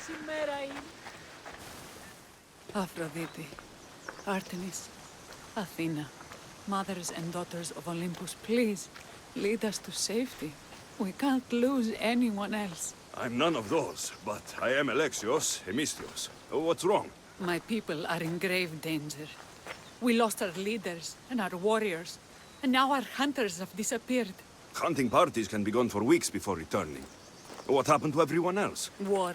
ημέρα είναι. Aphrodite, Artemis, Athena, mothers and daughters of Olympus, please, lead us to safety. We can't lose anyone else. I'm none of those, but I am Alexios, Hemistios. What's wrong? My people are in grave danger. We lost our leaders and our warriors, and now our hunters have disappeared. Hunting parties can be gone for weeks before returning. What happened to everyone else? War.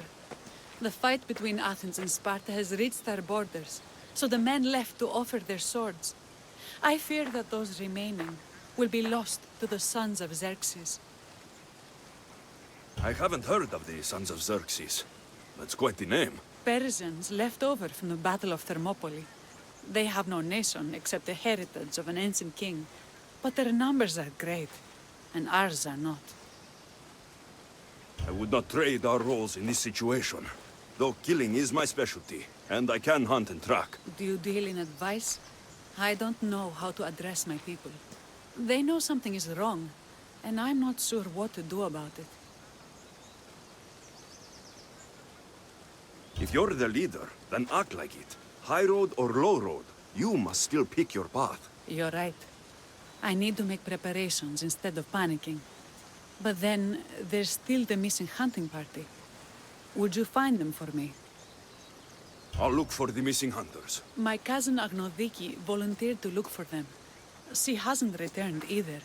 The fight between Athens and Sparta has reached our borders, so the men left to offer their swords. I fear that those remaining will be lost to the sons of Xerxes. I haven't heard of the Sons of Xerxes. That's quite the name. Persians left over from the Battle of Thermopylae. They have no nation except the heritage of an ancient king, but their numbers are great, and ours are not. I would not trade our roles in this situation, though killing is my specialty, and I can hunt and track. Do you deal in advice? I don't know how to address my people. They know something is wrong, and I'm not sure what to do about it. If you're the leader, then act like it. High road or low road, you must still pick your path. You're right. I need to make preparations instead of panicking. But then, there's still the missing hunting party. Would you find them for me? I'll look for the missing hunters. My cousin Agnodiki volunteered to look for them. She hasn't returned either.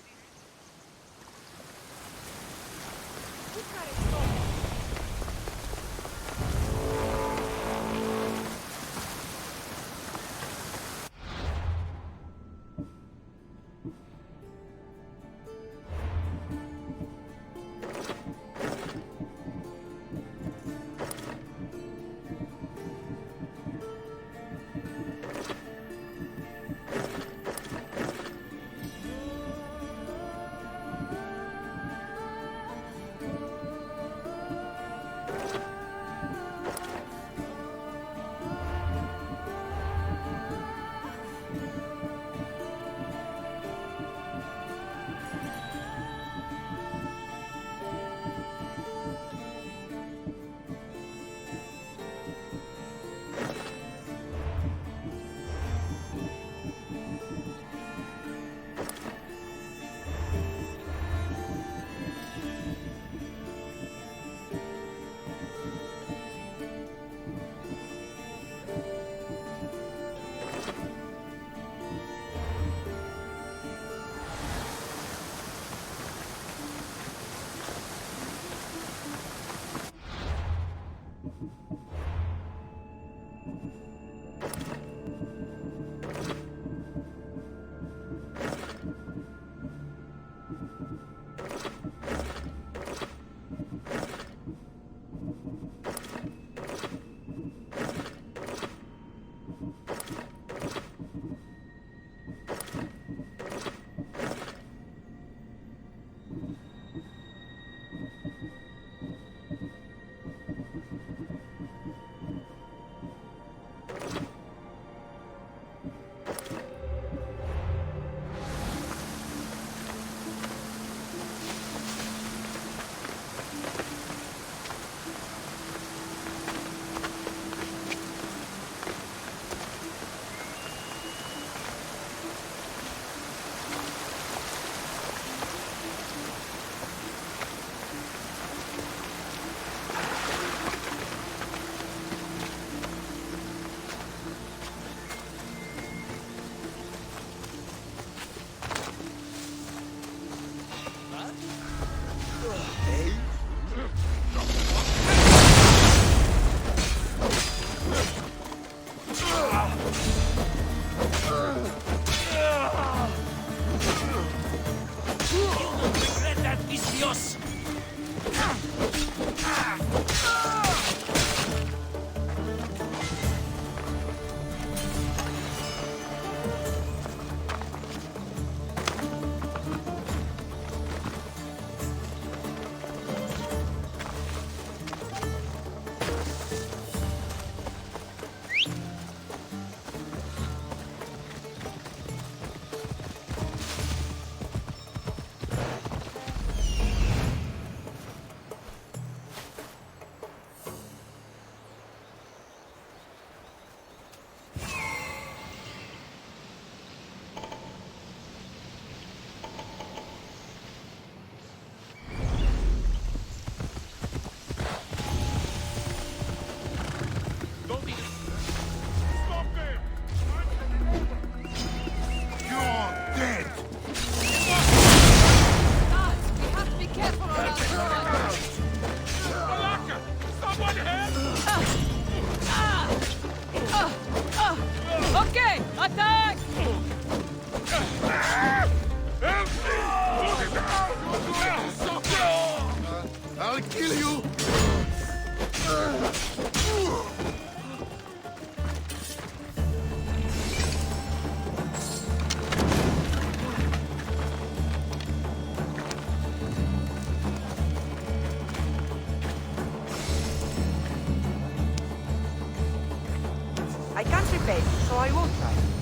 side.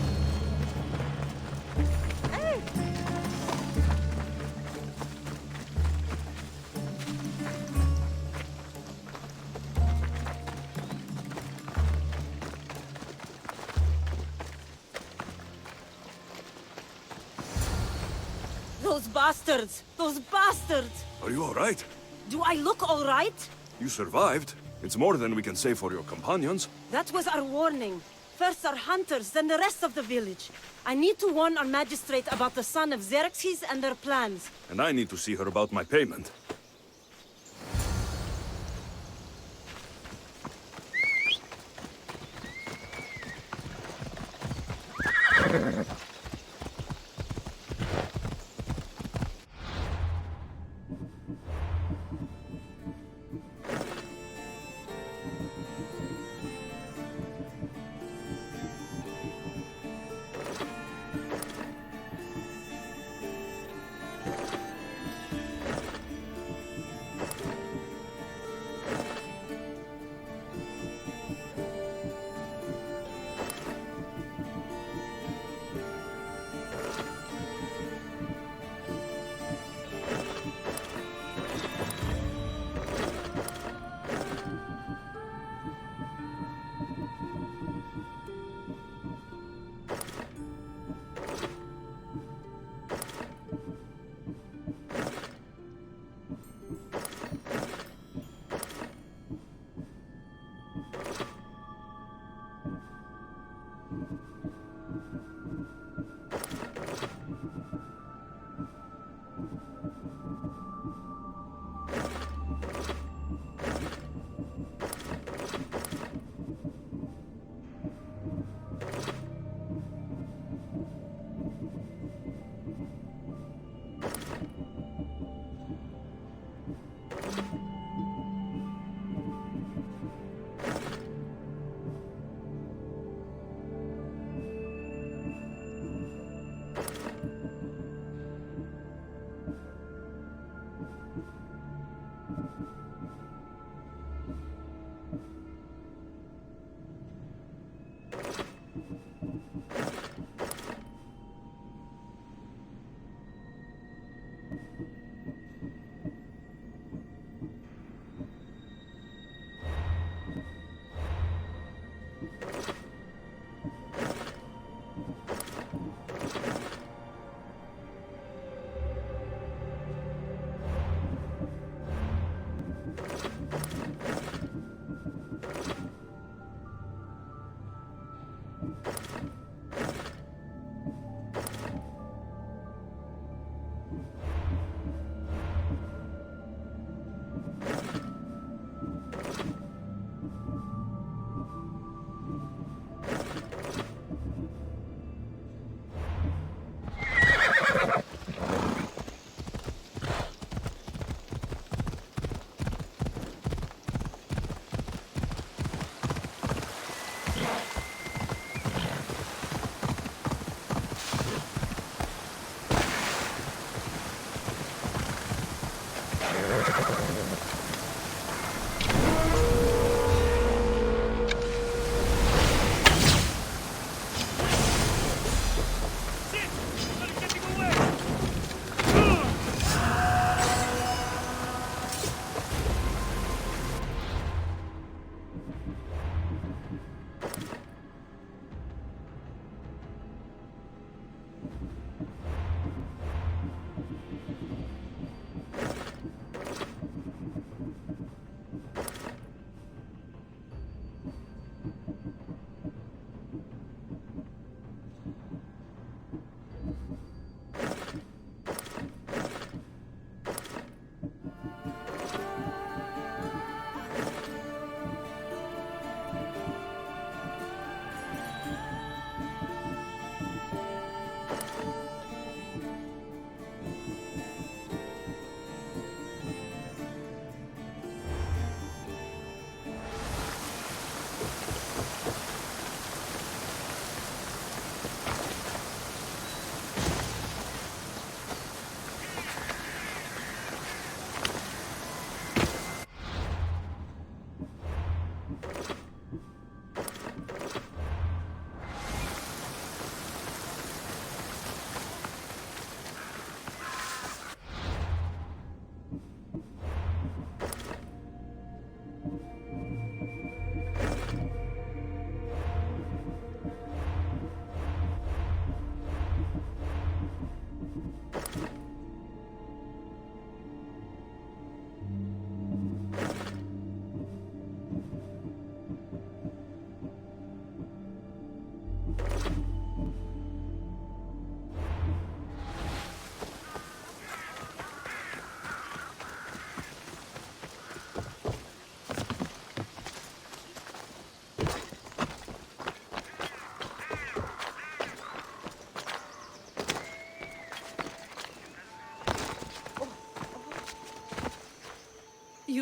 Those bastards! Those bastards! Are you all right? Do I look all right? You survived. It's more than we can say for your companions. That was our warning. First our hunters, then the rest of the village. I need to warn our magistrate about the son of Xerxes and their plans. And I need to see her about my payment.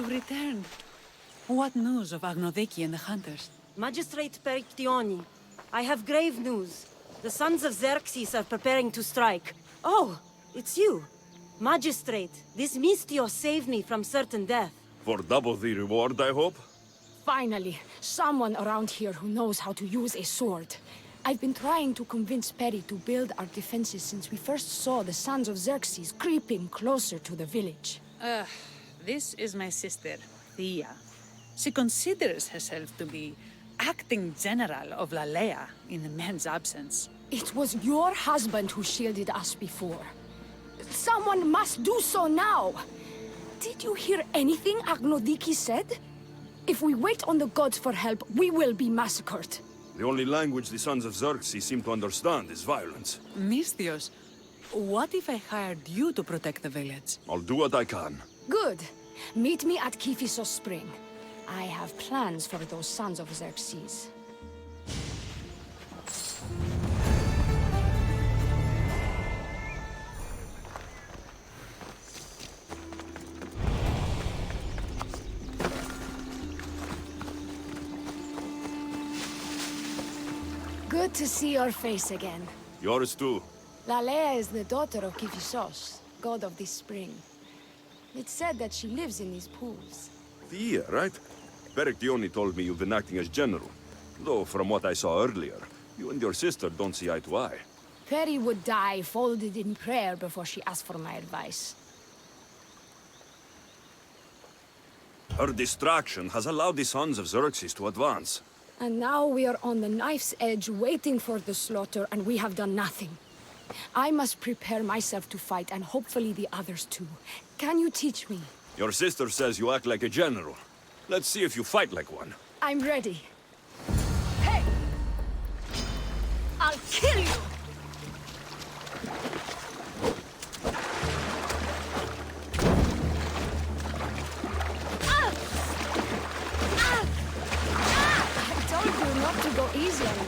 you've returned. What news of Agnodeki and the hunters? Magistrate Perictioni, I have grave news. The sons of Xerxes are preparing to strike. Oh, it's you. Magistrate, this Mistio saved me from certain death. For double the reward, I hope? Finally, someone around here who knows how to use a sword. I've been trying to convince Perry to build our defenses since we first saw the sons of Xerxes creeping closer to the village. This is my sister, Thea. She considers herself to be acting general of Lalea in the men's absence. It was your husband who shielded us before. Someone must do so now! Did you hear anything Agnodiki said? If we wait on the gods for help, we will be massacred. The only language the sons of Xerxes seem to understand is violence. Mistios, what if I hired you to protect the village? I'll do what I can. Good. Meet me at Kiphisos Spring. I have plans for those sons of Xerxes. Good to see your face again. Yours too. Lalea is the daughter of Kiphisos, god of this spring. It's said that she lives in these pools. Thea, right? Perictioni told me you've been acting as general. Though, from what I saw earlier, you and your sister don't see eye to eye. Perry would die folded in prayer before she asked for my advice. Her distraction has allowed the sons of Xerxes to advance. And now we are on the knife's edge waiting for the slaughter, and we have done nothing. I must prepare myself to fight, and hopefully the others too. Can you teach me? Your sister says you act like a general. Let's see if you fight like one. I'm ready. Hey! I'll kill you! I told you not to go easy on me.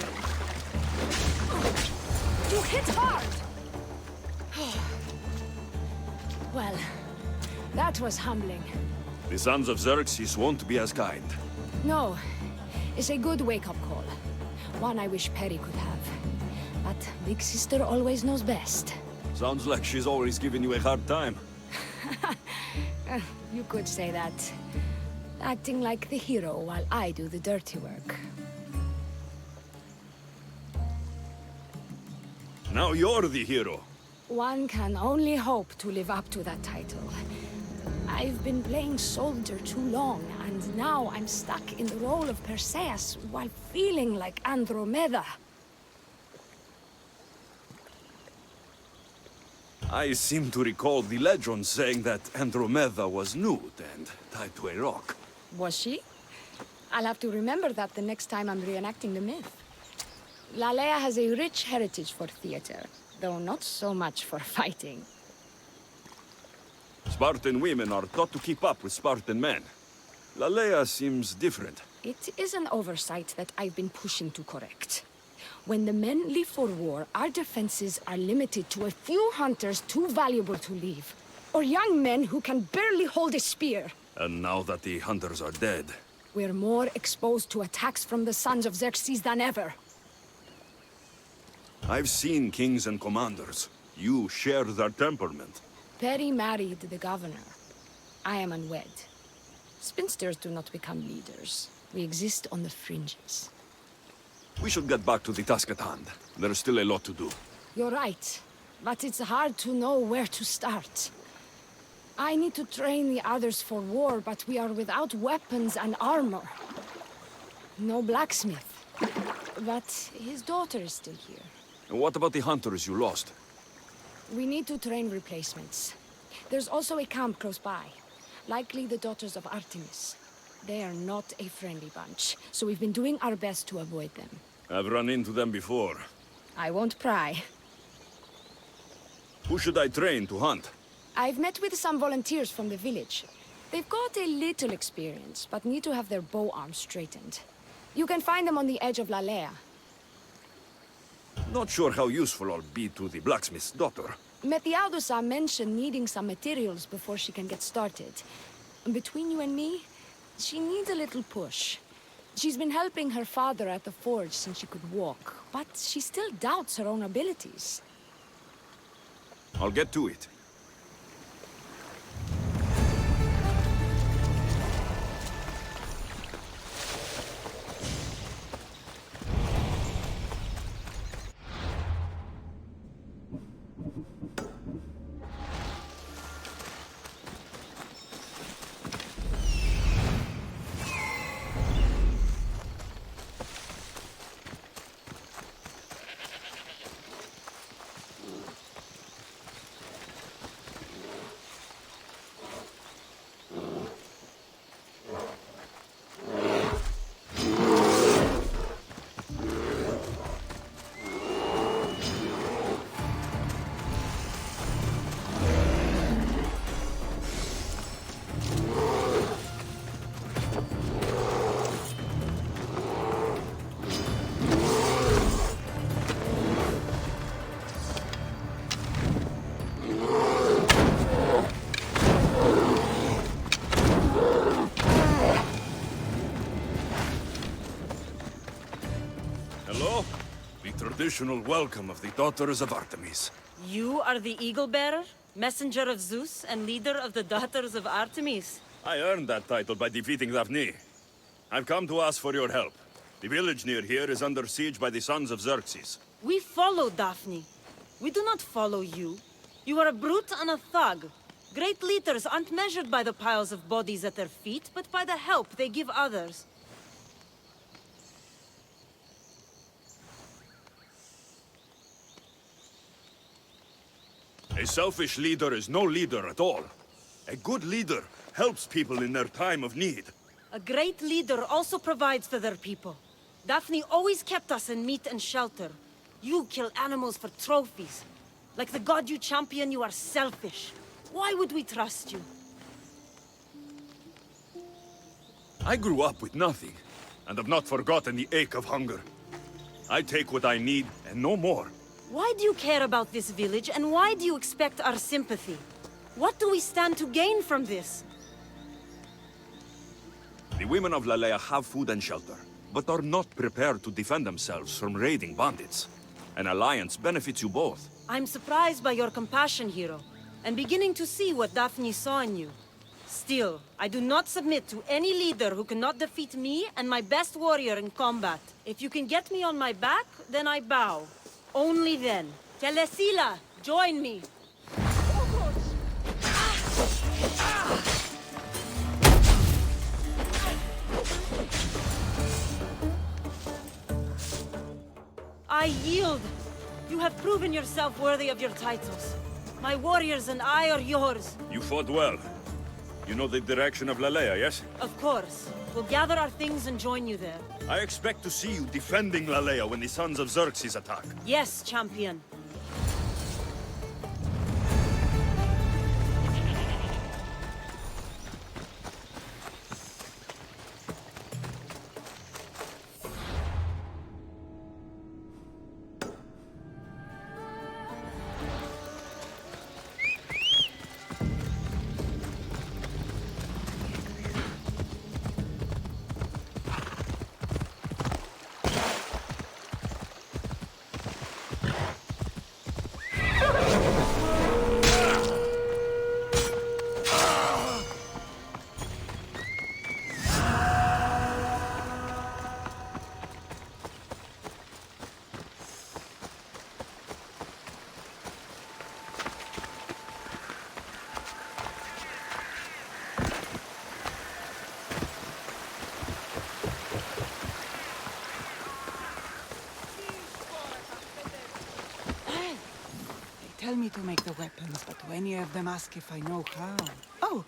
You hit hard! Well, that was humbling. The sons of Xerxes won't be as kind. No, it's a good wake-up call. One I wish Perry could have. But Big Sister always knows best. Sounds like she's always giving you a hard time. You could say that. Acting like the hero while I do the dirty work. Now you're the hero. One can only hope to live up to that title. I've been playing soldier too long, and now I'm stuck in the role of Perseus while feeling like Andromeda. I seem to recall the legend saying that Andromeda was nude and tied to a rock. Was she? I'll have to remember that the next time I'm reenacting the myth. Lalea has a rich heritage for theater, though not so much for fighting. Spartan women are taught to keep up with Spartan men. Lalea seems different. It is an oversight that I've been pushing to correct. When the men leave for war, our defenses are limited to a few hunters too valuable to leave, or young men who can barely hold a spear. And now that the hunters are dead, We're more exposed to attacks from the sons of Xerxes than ever. I've seen kings and commanders. You share their temperament. Perry married the governor. I am unwed. Spinsters do not become leaders. We exist on the fringes. We should get back to the task at hand. There's still a lot to do. You're right, but it's hard to know where to start. I need to train the others for war, but we are without weapons and armor. No blacksmith. But his daughter is still here. And what about the hunters you lost? We need to train replacements. There's also a camp close by. Likely the daughters of Artemis. They are not a friendly bunch, so we've been doing our best to avoid them. I've run into them before. I won't pry. Who should I train to hunt? I've met with some volunteers from the village. They've got a little experience, but need to have their bow arms straightened. You can find them on the edge of Lalea. Not sure how useful I'll be to the blacksmith's daughter. Metiaudusa mentioned needing some materials before she can get started. Between you and me, she needs a little push. She's been helping her father at the forge since she could walk, but she still doubts her own abilities. I'll get to it. Hello? The traditional welcome of the daughters of Artemis. You are the Eagle Bearer, messenger of Zeus, and leader of the daughters of Artemis. I earned that title by defeating Daphne. I've come to ask for your help. The village near here is under siege by the sons of Xerxes. We follow Daphne. We do not follow you. You are a brute and a thug. Great leaders aren't measured by the piles of bodies at their feet, but by the help they give others. A selfish leader is no leader at all. A good leader helps people in their time of need. A great leader also provides for their people. Daphne always kept us in meat and shelter. You kill animals for trophies. Like the god you champion, you are selfish. Why would we trust you? I grew up with nothing, and have not forgotten the ache of hunger. I take what I need, and no more. Why do you care about this village, and why do you expect our sympathy? What do we stand to gain from this? The women of Lalea have food and shelter, but are not prepared to defend themselves from raiding bandits. An alliance benefits you both. I'm surprised by your compassion, hero, and beginning to see what Daphne saw in you. Still, I do not submit to any leader who cannot defeat me and my best warrior in combat. If you can get me on my back, then I bow. Only then. Telesila, join me. I yield. You have proven yourself worthy of your titles. My warriors and I are yours. You fought well. You know the direction of Lalea, yes? Of course. We'll gather our things and join you there. I expect to see you defending Lalea when the sons of Xerxes attack. Yes, champion. Tell me to make the weapons, but any of them ask if I know how. Oh,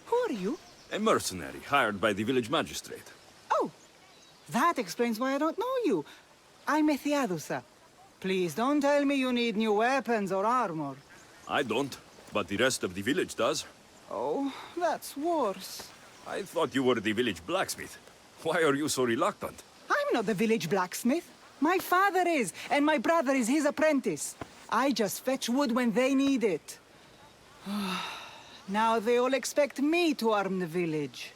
who are you? A mercenary hired by the village magistrate. Oh, that explains why I don't know you. I'm Ethiadusa. Please don't tell me you need new weapons or armor. I don't, but the rest of the village does. Oh, that's worse. I thought you were the village blacksmith. Why are you so reluctant? I'm not the village blacksmith. My father is, and my brother is his apprentice. I just fetch wood when they need it. Now they all expect me to arm the village.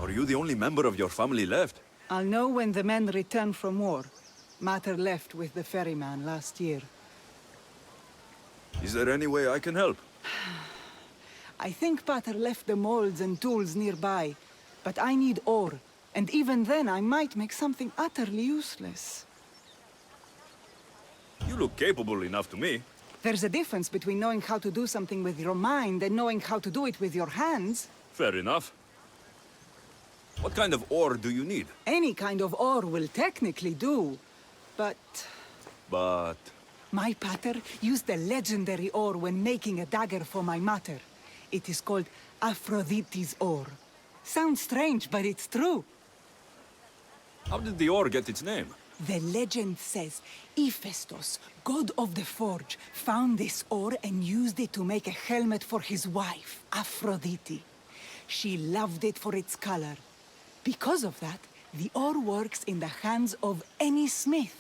Are you the only member of your family left? I'll know when the men return from war. Mater left with the ferryman last year. Is there any way I can help? I think Pater left the molds and tools nearby, but I need ore, and even then I might make something utterly useless. You look capable enough to me. There's a difference between knowing how to do something with your mind and knowing how to do it with your hands. Fair enough. What kind of ore do you need? Any kind of ore will technically do, but... But... My pater used a legendary ore when making a dagger for my mater. It is called Aphrodite's ore. Sounds strange, but it's true. How did the ore get its name? The legend says Hephaestus, god of the forge, found this ore and used it to make a helmet for his wife, Aphrodite. She loved it for its color. Because of that, the ore works in the hands of any smith.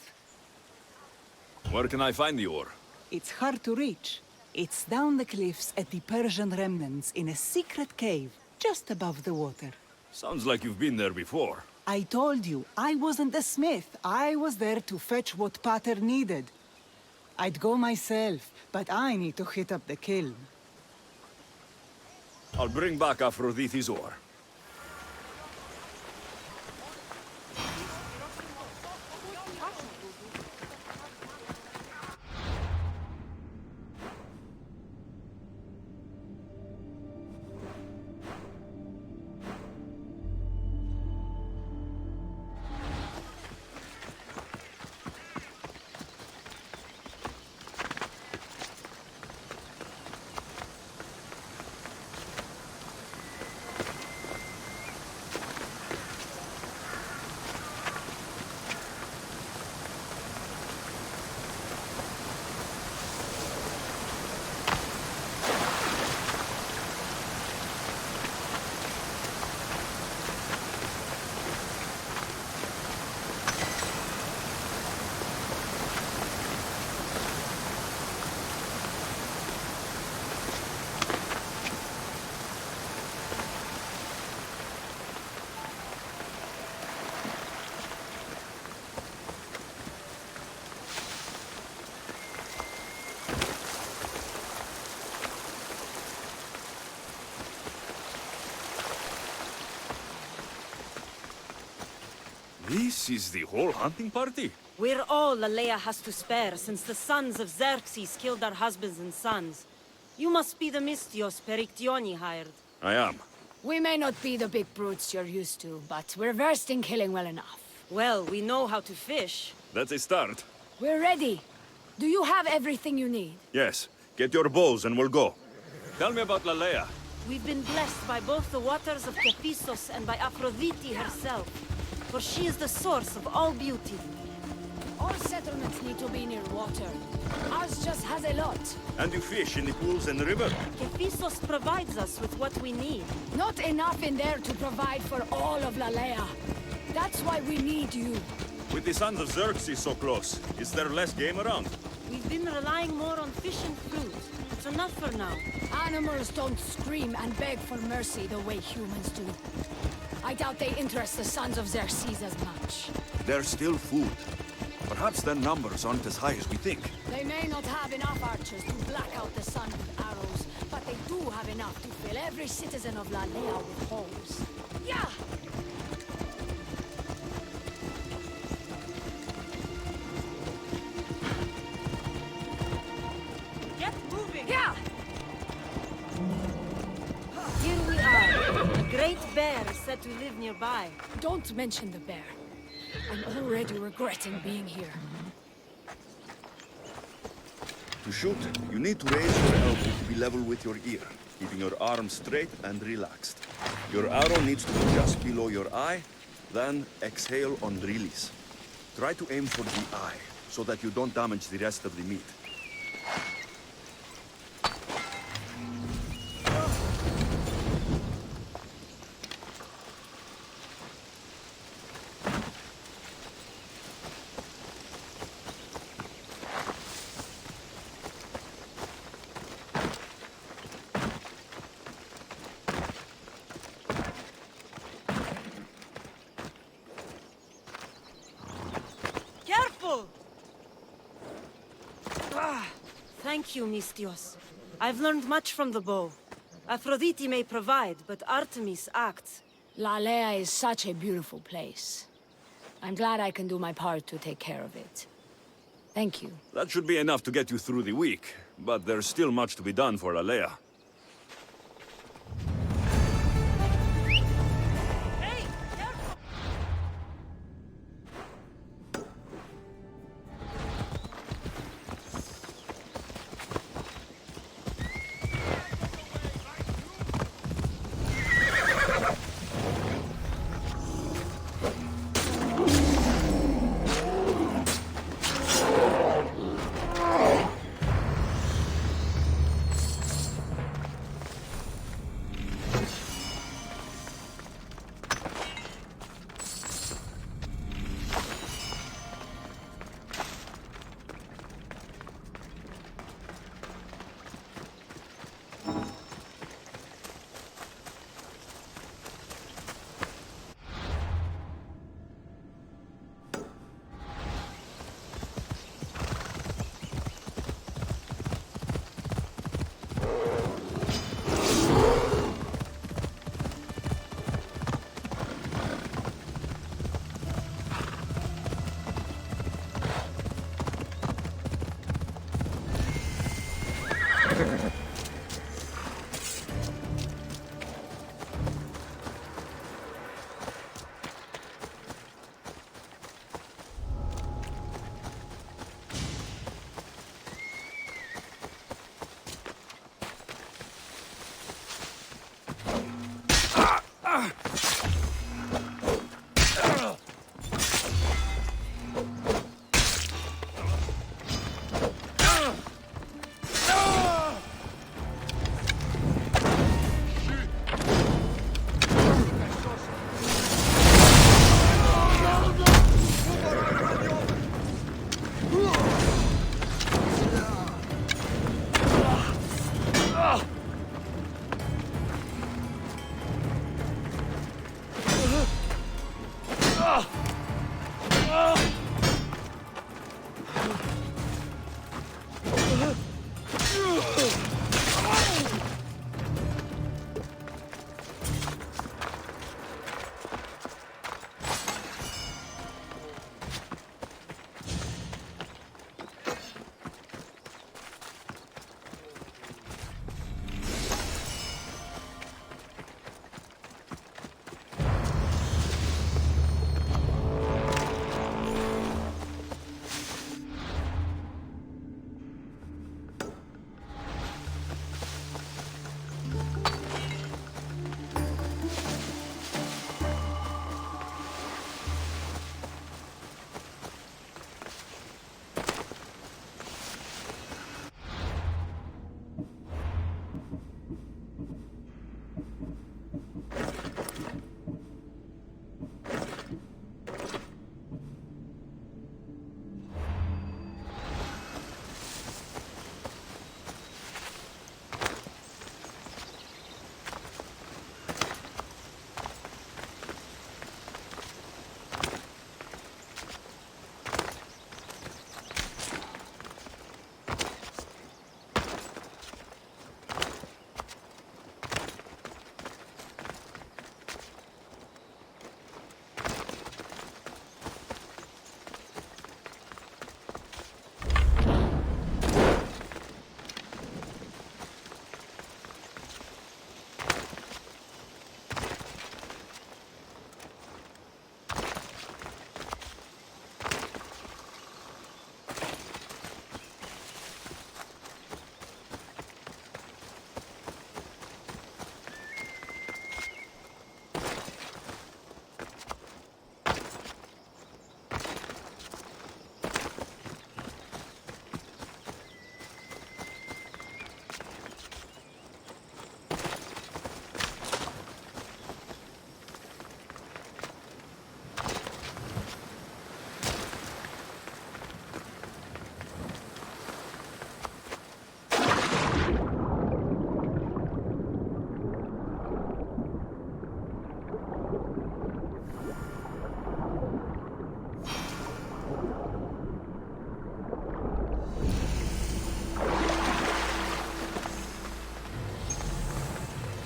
Where can I find the ore? It's hard to reach. It's down the cliffs at the Persian remnants in a secret cave, just above the water. Sounds like you've been there before. I told you, I wasn't the smith. I was there to fetch what Pater needed. I'd go myself, but I need to hit up the kiln. I'll bring back Aphrodite's ore. This is the whole hunting party? We're all Aleia has to spare since the sons of Xerxes killed our husbands and sons. You must be the Mystios Perictioni hired. I am. We may not be the big brutes you're used to, but we're versed in killing well enough. Well, we know how to fish. That's a start. We're ready. Do you have everything you need? Yes. Get your bows and we'll go. Tell me about Lalea. We've been blessed by both the waters of Kephissos and by Aphrodite herself. For she is the source of all beauty. All settlements need to be near water. Ours just has a lot. And you fish in the pools and the river? Kephissos provides us with what we need. Not enough in there to provide for all of Lalea. That's why we need you. With the sons of Xerxes so close, is there less game around? We've been relying more on fish and fruit. It's enough for now. Animals don't scream and beg for mercy the way humans do. I doubt they interest the sons of Xerxes as much. There's still food. Perhaps their numbers aren't as high as we think. They may not have enough archers to black out the sun with arrows, but they do have enough to fill every citizen of Lalea with holes. Yeah! Get moving! Yeah! Here we are. A great bear is said to live nearby. Don't mention the bear. I'm already regretting being here. To shoot, you need to raise your elbow to be level with your ear, keeping your arm straight and relaxed. Your arrow needs to be just below your eye, then exhale on release. Try to aim for the eye, so that you don't damage the rest of the meat. Thank you, Mistios. I've learned much from the bow. Aphrodite may provide, but Artemis acts. Lalea is such a beautiful place. I'm glad I can do my part to take care of it. Thank you. That should be enough to get you through the week, but there's still much to be done for Alea.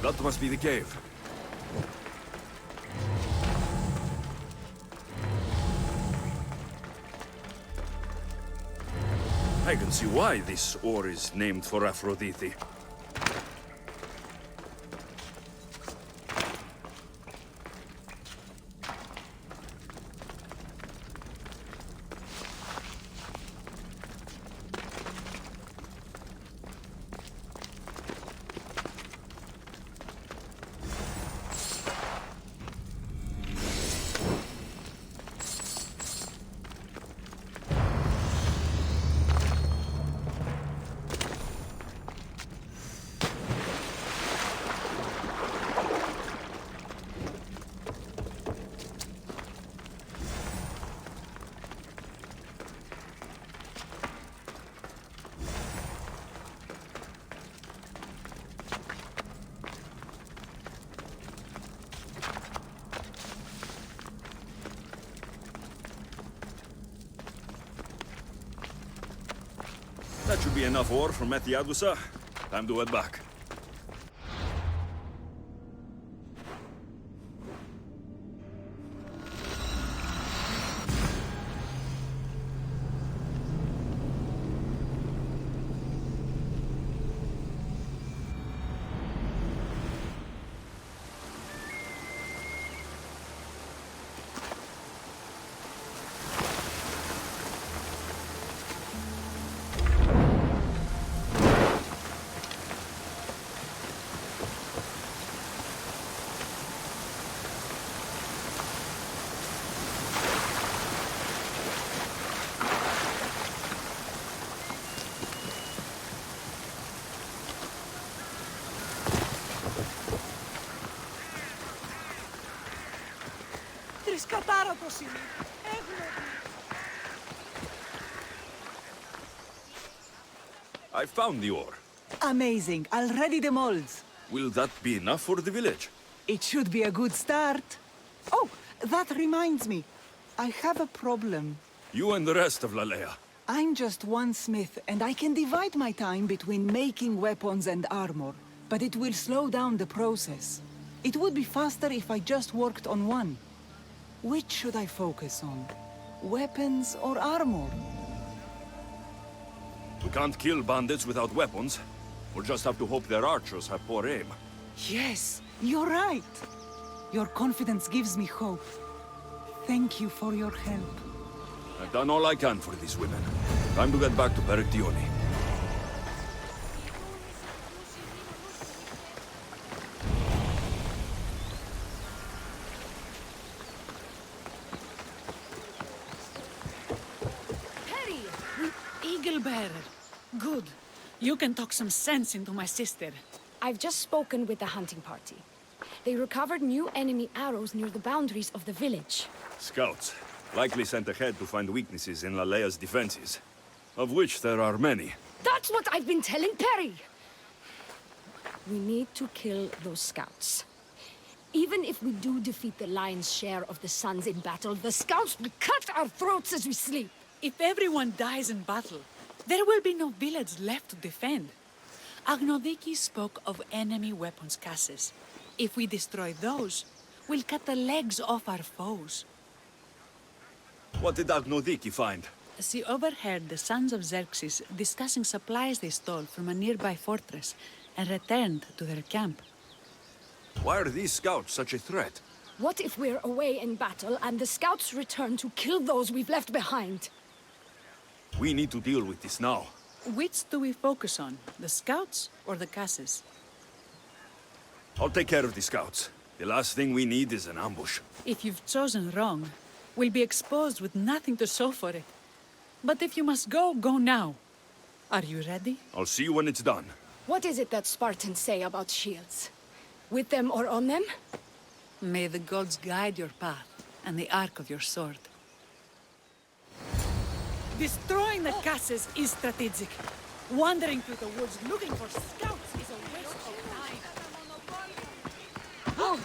That must be the cave. I can see why this ore is named for Aphrodite. That should be enough ore from Medusa. Time to head back. I found the ore. Amazing. I'll ready the molds. Will that be enough for the village? It should be a good start. Oh, that reminds me. I have a problem. You and the rest of Lalea. I'm just one smith, and I can divide my time between making weapons and armor. But it will slow down the process. It would be faster if I just worked on one. Which should I focus on? Weapons or armor? We can't kill bandits without weapons. We'll just have to hope their archers have poor aim. Yes, you're right. Your confidence gives me hope. Thank you for your help. I've done all I can for these women. Time to get back to Perictione. Eagle-bearer. Good. You can talk some sense into my sister. I've just spoken with the hunting party. They recovered new enemy arrows near the boundaries of the village. Scouts, likely sent ahead to find weaknesses in Lalea's defenses, of which there are many. That's what I've been telling Perry! We need to kill those scouts. Even if we do defeat the lion's share of the Suns in battle, the scouts will cut our throats as we sleep. If everyone dies in battle, there will be no village left to defend. Agnodiki spoke of enemy weapons caches. If we destroy those, we'll cut the legs off our foes. What did Agnodiki find? She overheard the sons of Xerxes discussing supplies they stole from a nearby fortress and returned to their camp. Why are these scouts such a threat? What if we're away in battle and the scouts return to kill those we've left behind? We need to deal with this now. Which do we focus on, the scouts or the caches? I'll take care of the scouts. The last thing we need is an ambush. If you've chosen wrong, we'll be exposed with nothing to show for it. But if you must go, go now. Are you ready? I'll see you when it's done. What is it that Spartans say about shields? With them or on them? May the gods guide your path and the arc of your sword. Destroying the caches is strategic. Wandering through the woods looking for scouts is a waste of time. Oh!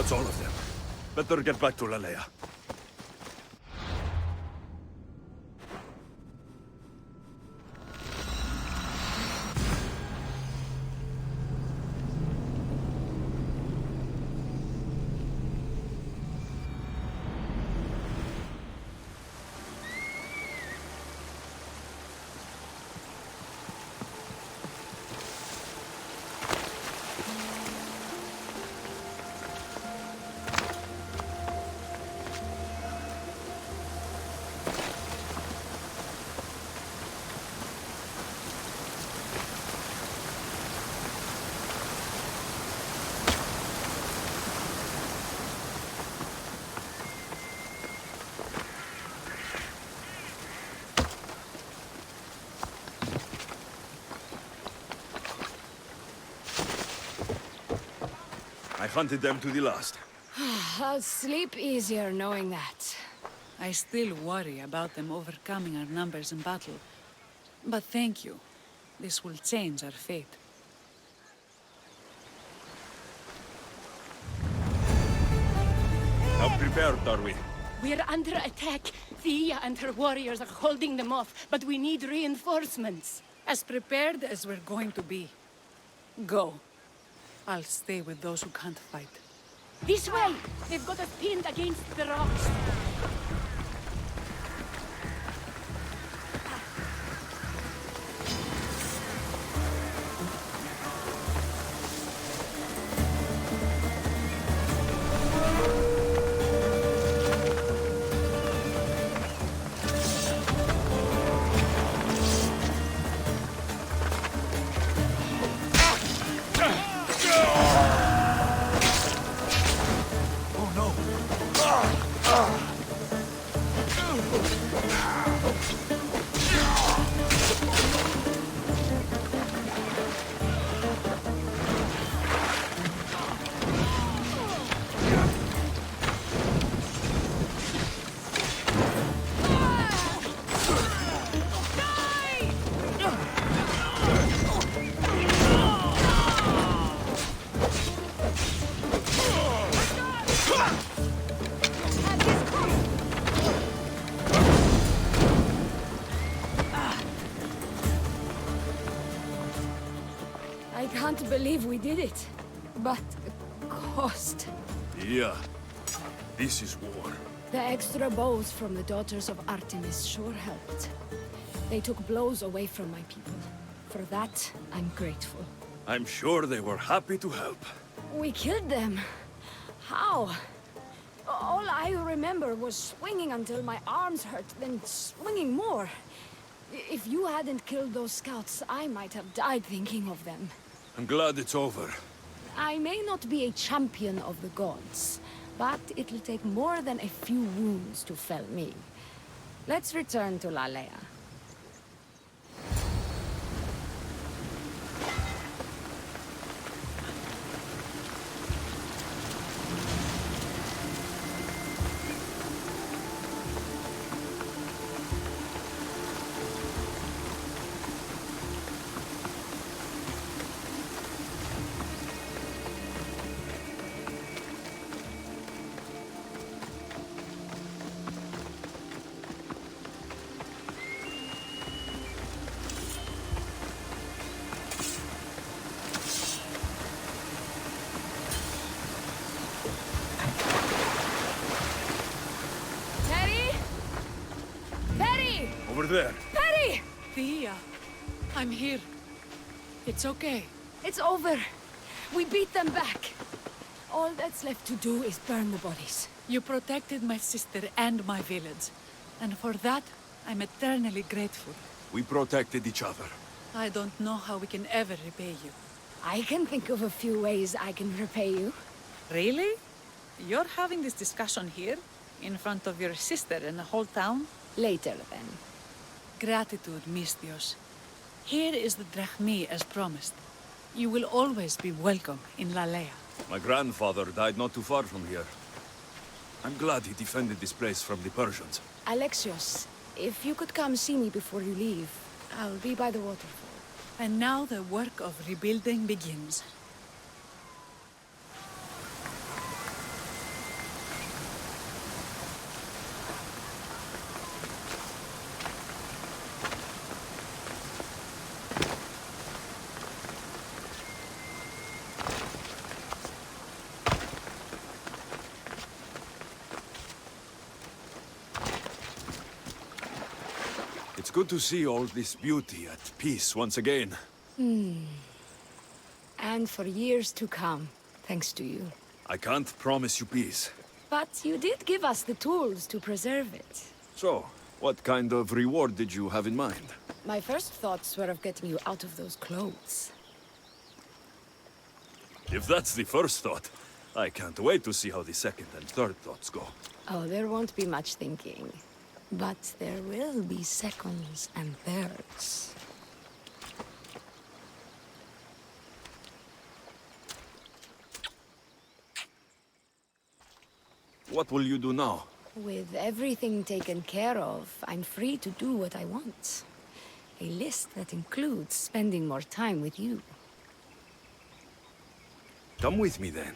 That's all of them. Better get back to Lalea. I hunted them to the last. I'll sleep easier knowing that. I still worry about them overcoming our numbers in battle. But thank you. This will change our fate. How prepared are we? We're under attack. Thea and her warriors are holding them off, but we need reinforcements. As prepared as we're going to be. Go. I'll stay with those who can't fight. This way! They've got us pinned against the rocks. I can't believe we did it. But the cost. Yeah. This is war. The extra bows from the daughters of Artemis sure helped. They took blows away from my people. For that, I'm grateful. I'm sure they were happy to help. We killed them. How? All I remember was swinging until my arms hurt, then swinging more. If you hadn't killed those scouts, I might have died thinking of them. I'm glad it's over. I may not be a champion of the gods, but it'll take more than a few wounds to fell me. Let's return to Lalea. Over there. Perry! Thea, I'm here. It's okay. It's over. We beat them back. All that's left to do is burn the bodies. You protected my sister and my village. And for that, I'm eternally grateful. We protected each other. I don't know how we can ever repay you. I can think of a few ways I can repay you. Really? You're having this discussion here? In front of your sister and the whole town? Later, then. Gratitude, Misthios. Here is the drachmi as promised. You will always be welcome in Lalea. My grandfather died not too far from here. I'm glad he defended this place from the Persians. Alexios, if you could come see me before you leave, I'll be by the waterfall. And now the work of rebuilding begins. It's good to see all this beauty at peace once again. And for years to come, thanks to you. I can't promise you peace. But you did give us the tools to preserve it. So, what kind of reward did you have in mind? My first thoughts were of getting you out of those clothes. If that's the first thought, I can't wait to see how the second and third thoughts go. Oh, there won't be much thinking. But there will be seconds and thirds. What will you do now? With everything taken care of, I'm free to do what I want. A list that includes spending more time with you. Come with me then.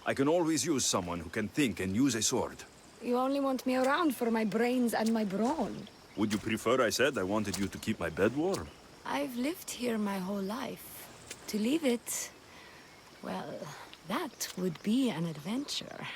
I can always use someone who can think and use a sword. You only want me around for my brains and my brawn. Would you prefer I said I wanted you to keep my bed warm? I've lived here my whole life. To leave it, well, that would be an adventure.